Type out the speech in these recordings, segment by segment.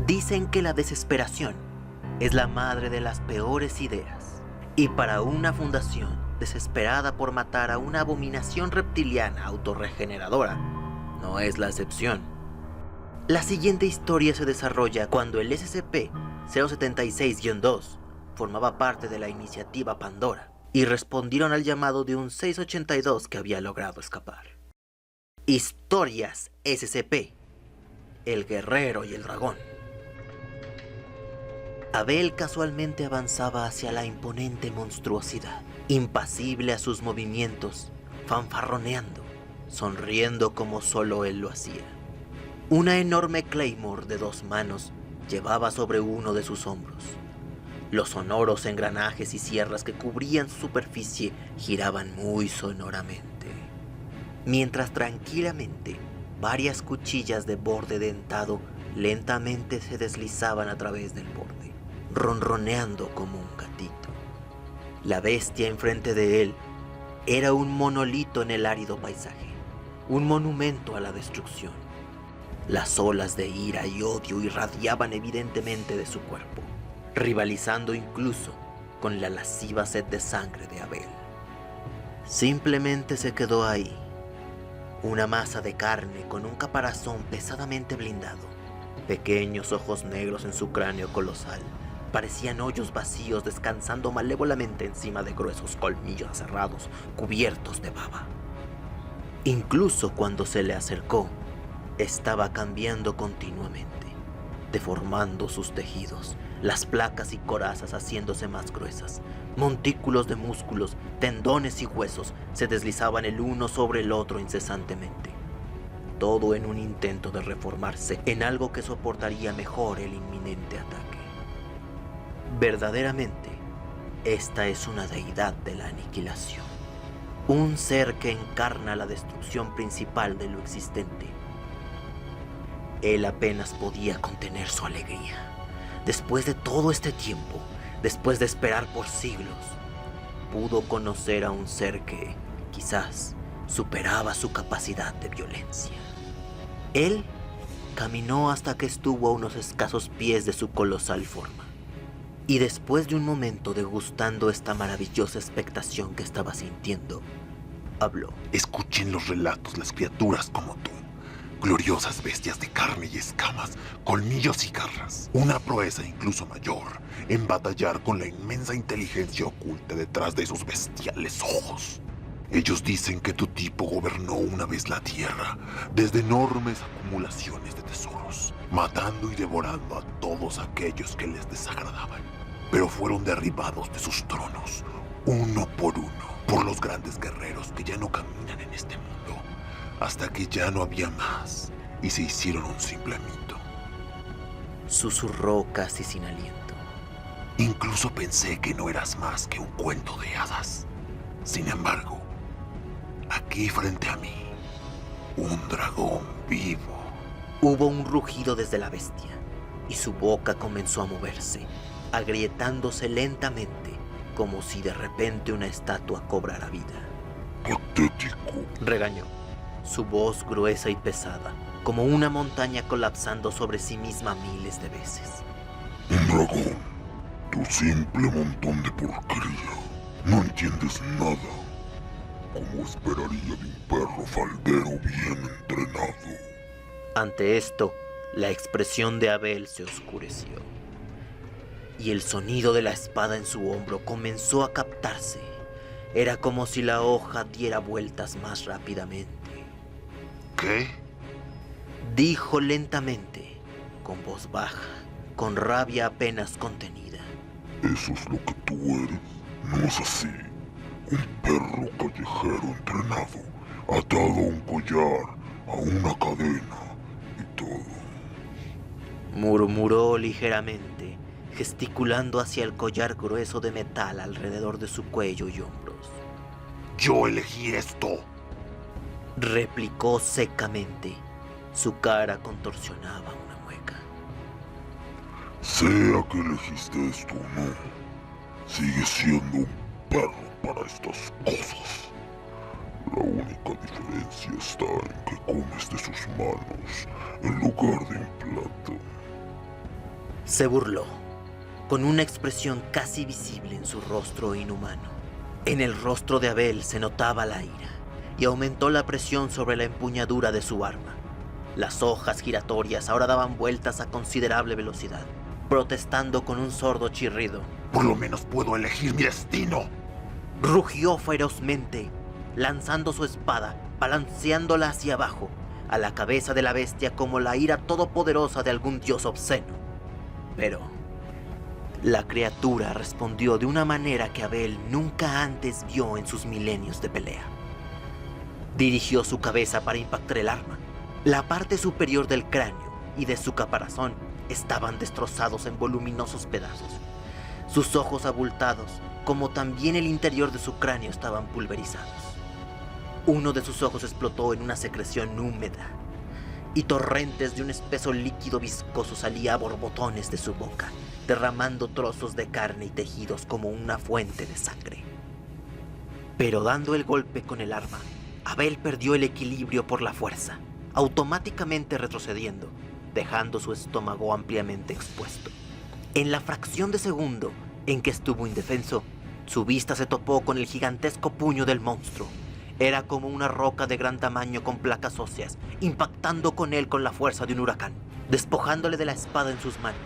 Dicen que la desesperación es la madre de las peores ideas. Y para una fundación desesperada por matar a una abominación reptiliana autorregeneradora, no es la excepción. La siguiente historia se desarrolla cuando el SCP-076-2 formaba parte de la iniciativa Pandora y respondieron al llamado de un 682 que había logrado escapar. Historias SCP: El Guerrero y el Dragón. Abel casualmente avanzaba hacia la imponente monstruosidad, impasible a sus movimientos, fanfarroneando, sonriendo como solo él lo hacía. Una enorme Claymore de 2 manos llevaba sobre uno de sus hombros. Los sonoros engranajes y sierras que cubrían su superficie giraban muy sonoramente, mientras tranquilamente varias cuchillas de borde dentado lentamente se deslizaban a través del borde, ronroneando como un gatito. La bestia enfrente de él era un monolito en el árido paisaje, un monumento a la destrucción. Las olas de ira y odio irradiaban evidentemente de su cuerpo, rivalizando incluso con la lasciva sed de sangre de Abel. Simplemente se quedó ahí, una masa de carne con un caparazón pesadamente blindado. Pequeños ojos negros en su cráneo colosal parecían hoyos vacíos descansando malévolamente encima de gruesos colmillos cerrados cubiertos de baba. Incluso cuando se le acercó, estaba cambiando continuamente, deformando sus tejidos, las placas y corazas haciéndose más gruesas. Montículos de músculos, tendones y huesos se deslizaban el uno sobre el otro incesantemente. Todo en un intento de reformarse en algo que soportaría mejor el inminente ataque. Verdaderamente, esta es una deidad de la aniquilación. Un ser que encarna la destrucción principal de lo existente. Él apenas podía contener su alegría. Después de todo este tiempo, después de esperar por siglos, pudo conocer a un ser que, quizás, superaba su capacidad de violencia. Él caminó hasta que estuvo a unos escasos pies de su colosal forma. Y después de un momento degustando esta maravillosa expectación que estaba sintiendo, habló. Escuchen los relatos las criaturas como tú. Gloriosas bestias de carne y escamas, colmillos y garras. Una proeza incluso mayor en batallar con la inmensa inteligencia oculta detrás de esos bestiales ojos. Ellos dicen que tu tipo gobernó una vez la tierra desde enormes acumulaciones de tesoros, matando y devorando a todos aquellos que les desagradaban. Pero fueron derribados de sus tronos, uno, por los grandes guerreros que ya no caminan en este mundo. Hasta que ya no había más y se hicieron un simple mito. Susurró casi sin aliento. Incluso pensé que no eras más que un cuento de hadas. Sin embargo, aquí frente a mí, un dragón vivo. Hubo un rugido desde la bestia y su boca comenzó a moverse, agrietándose lentamente, como si de repente una estatua cobrara vida. Patético, regañó. Su voz gruesa y pesada, como una montaña colapsando sobre sí misma miles de veces. Un dragón, tu simple montón de porquería. No entiendes nada. ¿Cómo esperaría de un perro faldero bien entrenado? Ante esto, la expresión de Abel se oscureció, y el sonido de la espada en su hombro comenzó a captarse. Era como si la hoja diera vueltas más rápidamente. ¿Qué? Dijo lentamente, con voz baja, con rabia apenas contenida. Eso es lo que tú eres. No es así. Un perro callejero entrenado, atado a un collar, a una cadena y todo. Murmuró ligeramente, gesticulando hacia el collar grueso de metal alrededor de su cuello y hombros. Yo elegí esto, replicó secamente. Su cara contorsionaba una mueca. Sea que elegiste esto o no, sigues siendo un perro para estas cosas. La única diferencia está en que comes de sus manos en lugar de un plato. Se burló, con una expresión casi visible en su rostro inhumano. En el rostro de Abel se notaba la ira, y aumentó la presión sobre la empuñadura de su arma. Las hojas giratorias ahora daban vueltas a considerable velocidad, protestando con un sordo chirrido. Por lo menos puedo elegir mi destino. Rugió ferozmente, lanzando su espada, balanceándola hacia abajo, a la cabeza de la bestia como la ira todopoderosa de algún dios obsceno. Pero la criatura respondió de una manera que Abel nunca antes vio en sus milenios de pelea. Dirigió su cabeza para impactar el arma. La parte superior del cráneo y de su caparazón estaban destrozados en voluminosos pedazos. Sus ojos abultados, como también el interior de su cráneo, estaban pulverizados. Uno de sus ojos explotó en una secreción húmeda, y torrentes de un espeso líquido viscoso salía a borbotones de su boca, derramando trozos de carne y tejidos como una fuente de sangre. Pero dando el golpe con el arma, Abel perdió el equilibrio por la fuerza, automáticamente retrocediendo, dejando su estómago ampliamente expuesto. En la fracción de segundo en que estuvo indefenso, su vista se topó con el gigantesco puño del monstruo. Era como una roca de gran tamaño con placas óseas, impactando con él con la fuerza de un huracán. Despojándole de la espada en sus manos,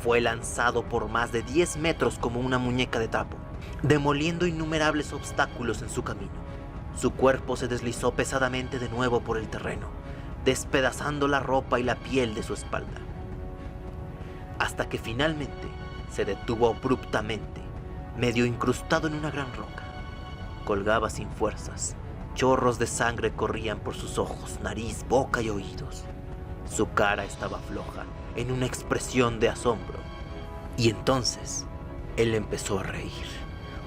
fue lanzado por más de 10 metros como una muñeca de trapo, demoliendo innumerables obstáculos en su camino. Su cuerpo se deslizó pesadamente de nuevo por el terreno, despedazando la ropa y la piel de su espalda, hasta que finalmente se detuvo abruptamente, medio incrustado en una gran roca. Colgaba sin fuerzas. Chorros de sangre corrían por sus ojos, nariz, boca y oídos. Su cara estaba floja, en una expresión de asombro. Y entonces, él empezó a reír.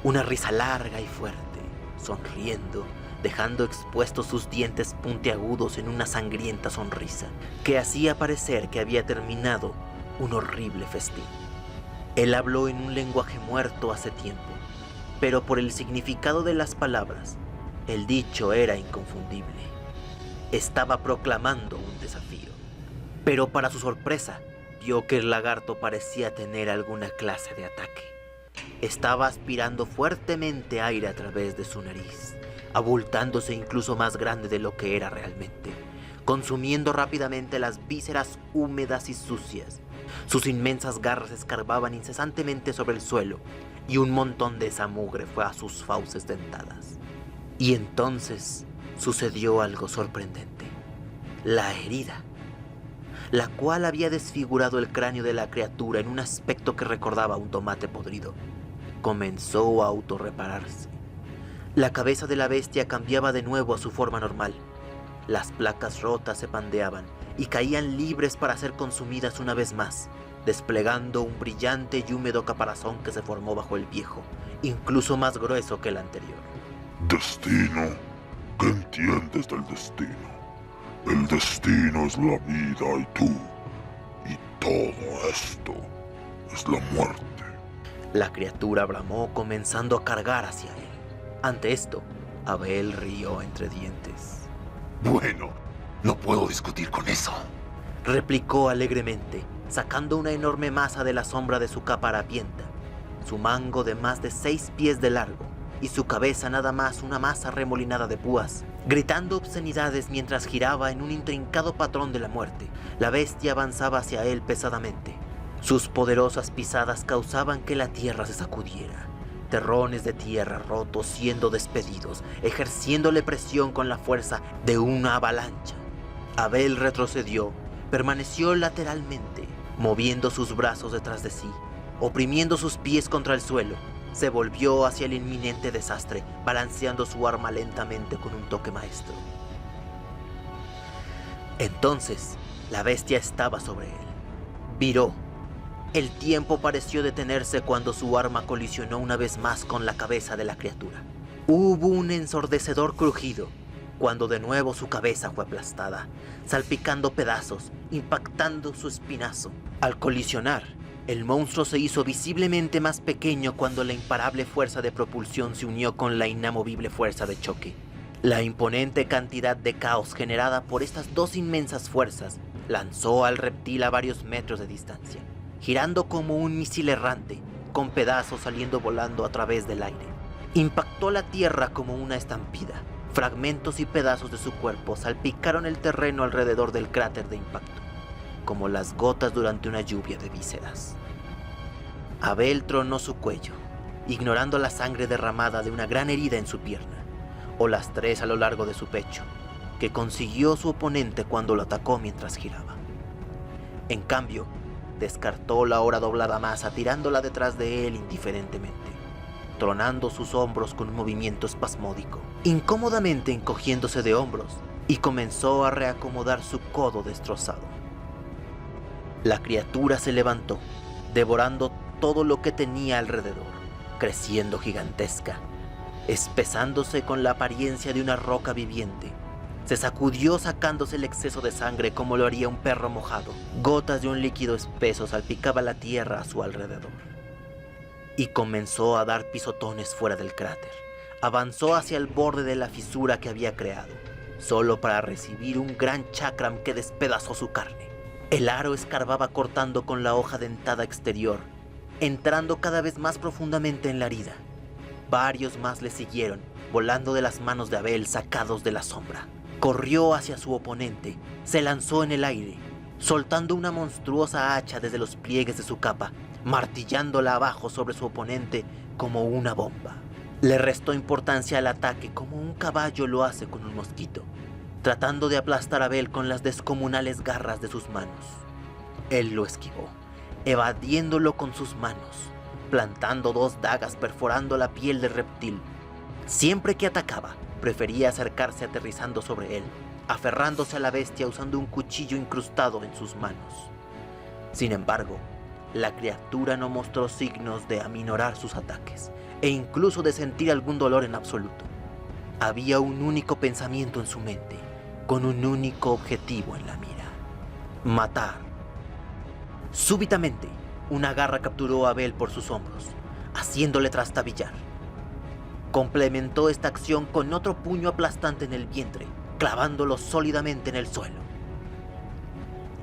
Una risa larga y fuerte, sonriendo, dejando expuestos sus dientes puntiagudos en una sangrienta sonrisa que hacía parecer que había terminado un horrible festín. Él habló en un lenguaje muerto hace tiempo, pero por el significado de las palabras, el dicho era inconfundible. Estaba proclamando un desafío, pero para su sorpresa, vio que el lagarto parecía tener alguna clase de ataque. Estaba aspirando fuertemente aire a través de su nariz, abultándose incluso más grande de lo que era realmente, consumiendo rápidamente las vísceras húmedas y sucias. Sus inmensas garras escarbaban incesantemente sobre el suelo, y un montón de esa mugre fue a sus fauces dentadas. Y entonces sucedió algo sorprendente. La herida, la cual había desfigurado el cráneo de la criatura en un aspecto que recordaba a un tomate podrido, comenzó a autorrepararse. La cabeza de la bestia cambiaba de nuevo a su forma normal. Las placas rotas se pandeaban y caían libres para ser consumidas una vez más, desplegando un brillante y húmedo caparazón que se formó bajo el viejo, incluso más grueso que el anterior. Destino. ¿Qué entiendes del destino? El destino es la vida y tú. Y todo esto es la muerte. La criatura bramó, comenzando a cargar hacia él. Ante esto, Abel rió entre dientes. Bueno, no puedo discutir con eso, replicó alegremente, sacando una enorme masa de la sombra de su capa harapienta, su mango de más de 6 pies de largo, y su cabeza nada más una masa remolinada de púas. Gritando obscenidades mientras giraba en un intrincado patrón de la muerte, la bestia avanzaba hacia él pesadamente. Sus poderosas pisadas causaban que la tierra se sacudiera, terrones de tierra rotos siendo despedidos, ejerciéndole presión con la fuerza de una avalancha. Abel retrocedió, permaneció lateralmente, moviendo sus brazos detrás de sí, oprimiendo sus pies contra el suelo. Se volvió hacia el inminente desastre, balanceando su arma lentamente con un toque maestro. Entonces, la bestia estaba sobre él. Viró. El tiempo pareció detenerse cuando su arma colisionó una vez más con la cabeza de la criatura. Hubo un ensordecedor crujido, cuando de nuevo su cabeza fue aplastada, salpicando pedazos, impactando su espinazo. Al colisionar, el monstruo se hizo visiblemente más pequeño cuando la imparable fuerza de propulsión se unió con la inamovible fuerza de choque. La imponente cantidad de caos generada por estas dos inmensas fuerzas lanzó al reptil a varios metros de distancia. girando como un misil errante, con pedazos saliendo volando a través del aire. Impactó la tierra como una estampida. Fragmentos y pedazos de su cuerpo salpicaron el terreno alrededor del cráter de impacto, como las gotas durante una lluvia de vísceras. Abel tronó su cuello, ignorando la sangre derramada de una gran herida en su pierna, o las 3 a lo largo de su pecho, que consiguió su oponente cuando lo atacó mientras giraba. En cambio, descartó la ahora doblada masa tirándola detrás de él indiferentemente, tronando sus hombros con un movimiento espasmódico, incómodamente encogiéndose de hombros, y comenzó a reacomodar su codo destrozado. La criatura se levantó, devorando todo lo que tenía alrededor, creciendo gigantesca, espesándose con la apariencia de una roca viviente. Se sacudió sacándose el exceso de sangre como lo haría un perro mojado. Gotas de un líquido espeso salpicaba la tierra a su alrededor. Y comenzó a dar pisotones fuera del cráter. Avanzó hacia el borde de la fisura que había creado, solo para recibir un gran chakram que despedazó su carne. El aro escarbaba cortando con la hoja dentada exterior, entrando cada vez más profundamente en la herida. Varios más le siguieron, volando de las manos de Abel sacados de la sombra. Corrió hacia su oponente, se lanzó en el aire, soltando una monstruosa hacha desde los pliegues de su capa, martillándola abajo sobre su oponente como una bomba. Le restó importancia al ataque como un caballo lo hace con un mosquito, tratando de aplastar a Abel con las descomunales garras de sus manos. Él lo esquivó, evadiéndolo con sus manos, plantando 2 dagas perforando la piel del reptil. Siempre que atacaba, prefería acercarse aterrizando sobre él, aferrándose a la bestia usando un cuchillo incrustado en sus manos. Sin embargo, la criatura no mostró signos de aminorar sus ataques, e incluso de sentir algún dolor en absoluto. Había un único pensamiento en su mente, con un único objetivo en la mira: matar. Súbitamente, una garra capturó a Abel por sus hombros, haciéndole trastabillar. Complementó esta acción con otro puño aplastante en el vientre, clavándolo sólidamente en el suelo.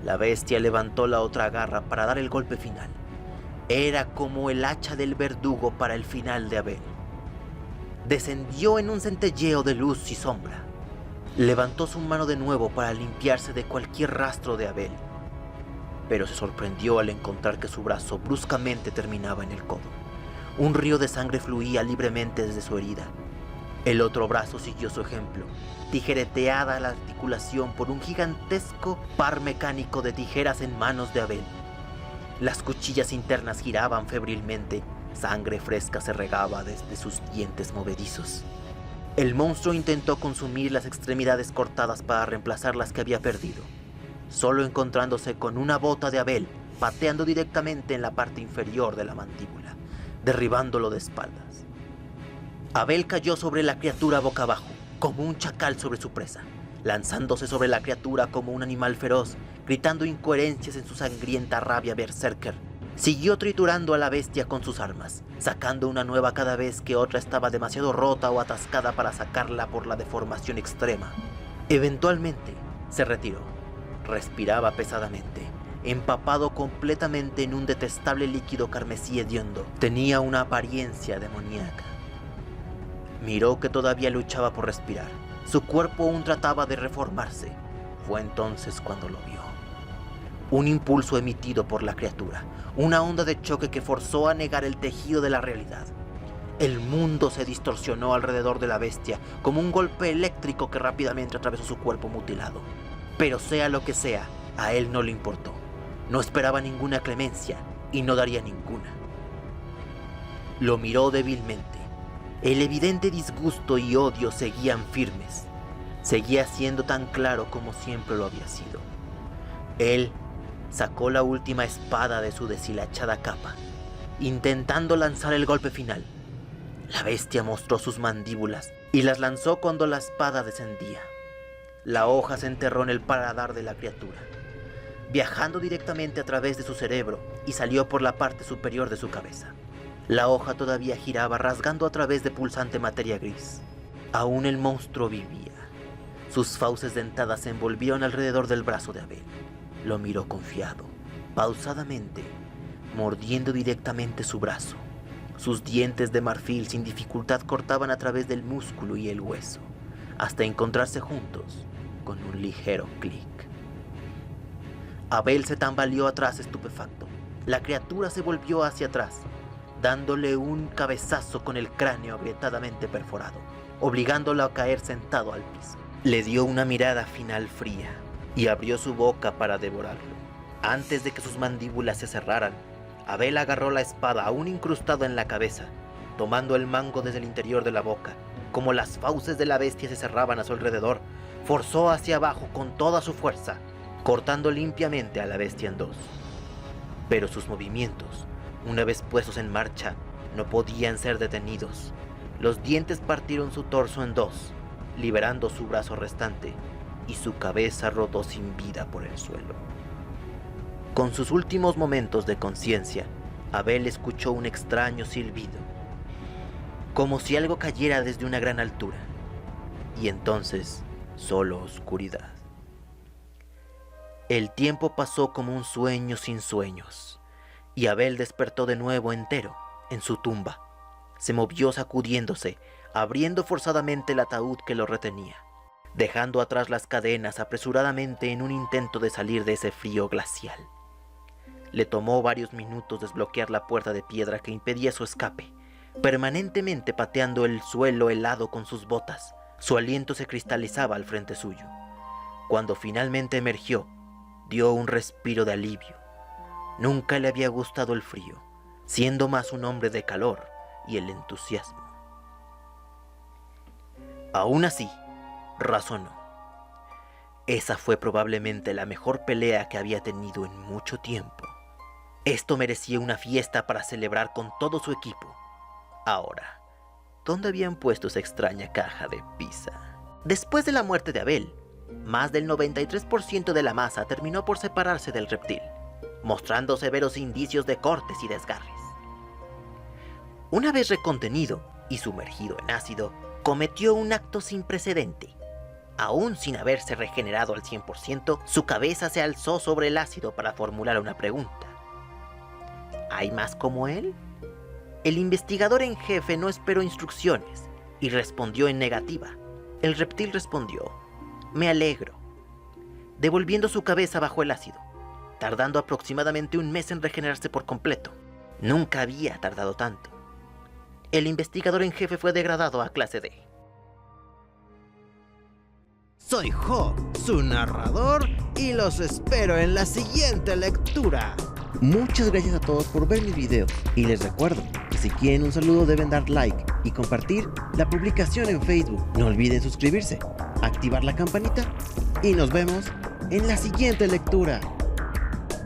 La bestia levantó la otra garra para dar el golpe final. Era como el hacha del verdugo para el final de Abel. Descendió en un centelleo de luz y sombra. Levantó su mano de nuevo para limpiarse de cualquier rastro de Abel, pero se sorprendió al encontrar que su brazo bruscamente terminaba en el codo. Un río de sangre fluía libremente desde su herida. El otro brazo siguió su ejemplo, tijereteada la articulación por un gigantesco par mecánico de tijeras en manos de Abel. Las cuchillas internas giraban febrilmente, sangre fresca se regaba desde sus dientes movedizos. El monstruo intentó consumir las extremidades cortadas para reemplazar las que había perdido, solo encontrándose con una bota de Abel pateando directamente en la parte inferior de la mandíbula, derribándolo de espaldas. Abel cayó sobre la criatura boca abajo, como un chacal sobre su presa, lanzándose sobre la criatura como un animal feroz, gritando incoherencias en su sangrienta rabia berserker. Siguió triturando a la bestia con sus armas, sacando una nueva cada vez que otra estaba demasiado rota o atascada para sacarla por la deformación extrema. Eventualmente, se retiró. Respiraba pesadamente, empapado completamente en un detestable líquido carmesí hediondo. Tenía una apariencia demoníaca. Miró que todavía luchaba por respirar. Su cuerpo aún trataba de reformarse. Fue entonces cuando lo vio. Un impulso emitido por la criatura, una onda de choque que forzó a negar el tejido de la realidad. El mundo se distorsionó alrededor de la bestia, como un golpe eléctrico que rápidamente atravesó su cuerpo mutilado. Pero sea lo que sea, a él no le importó. No esperaba ninguna clemencia y no daría ninguna. Lo miró débilmente. El evidente disgusto y odio seguían firmes. Seguía siendo tan claro como siempre lo había sido. Él sacó la última espada de su deshilachada capa, intentando lanzar el golpe final. La bestia mostró sus mandíbulas y las lanzó cuando la espada descendía. La hoja se enterró en el paladar de la criatura, viajando directamente a través de su cerebro y salió por la parte superior de su cabeza. La hoja todavía giraba, rasgando a través de pulsante materia gris. Aún el monstruo vivía. Sus fauces dentadas se envolvieron alrededor del brazo de Abel. Lo miró confiado, pausadamente, mordiendo directamente su brazo. Sus dientes de marfil sin dificultad cortaban a través del músculo y el hueso, hasta encontrarse juntos con un ligero clic. Abel se tambaleó atrás estupefacto. La criatura se volvió hacia atrás, dándole un cabezazo con el cráneo agrietadamente perforado, obligándolo a caer sentado al piso. Le dio una mirada final fría y abrió su boca para devorarlo. Antes de que sus mandíbulas se cerraran, Abel agarró la espada aún incrustada en la cabeza, tomando el mango desde el interior de la boca. Como las fauces de la bestia se cerraban a su alrededor, forzó hacia abajo con toda su fuerza, cortando limpiamente a la bestia en dos. Pero sus movimientos, una vez puestos en marcha, no podían ser detenidos. Los dientes partieron su torso en dos, liberando su brazo restante, y su cabeza rodó sin vida por el suelo. Con sus últimos momentos de conciencia, Abel escuchó un extraño silbido, como si algo cayera desde una gran altura, y entonces solo oscuridad. El tiempo pasó como un sueño sin sueños, y Abel despertó de nuevo entero en su tumba. Se movió sacudiéndose, abriendo forzadamente el ataúd que lo retenía, dejando atrás las cadenas apresuradamente en un intento de salir de ese frío glacial. Le tomó varios minutos desbloquear la puerta de piedra que impedía su escape, permanentemente pateando el suelo helado con sus botas. Su aliento se cristalizaba al frente suyo. Cuando finalmente emergió, dio un respiro de alivio. Nunca le había gustado el frío, siendo más un hombre de calor y el entusiasmo. Aún así, razonó. Esa fue probablemente la mejor pelea que había tenido en mucho tiempo. Esto merecía una fiesta para celebrar con todo su equipo. Ahora, ¿dónde habían puesto esa extraña caja de pizza? Después de la muerte de Abel, más del 93% de la masa terminó por separarse del reptil, mostrando severos indicios de cortes y desgarres. Una vez recontenido y sumergido en ácido, cometió un acto sin precedente. Aún sin haberse regenerado al 100%, su cabeza se alzó sobre el ácido para formular una pregunta. ¿Hay más como él? El investigador en jefe no esperó instrucciones y respondió en negativa. El reptil respondió: «Me alegro», devolviendo su cabeza bajo el ácido, tardando aproximadamente un mes en regenerarse por completo. Nunca había tardado tanto. El investigador en jefe fue degradado a clase D. Soy Jo, su narrador, y los espero en la siguiente lectura. Muchas gracias a todos por ver mis videos, y les recuerdo que si quieren un saludo deben dar like y compartir la publicación en Facebook. No olviden suscribirse, activar la campanita, y nos vemos en la siguiente lectura.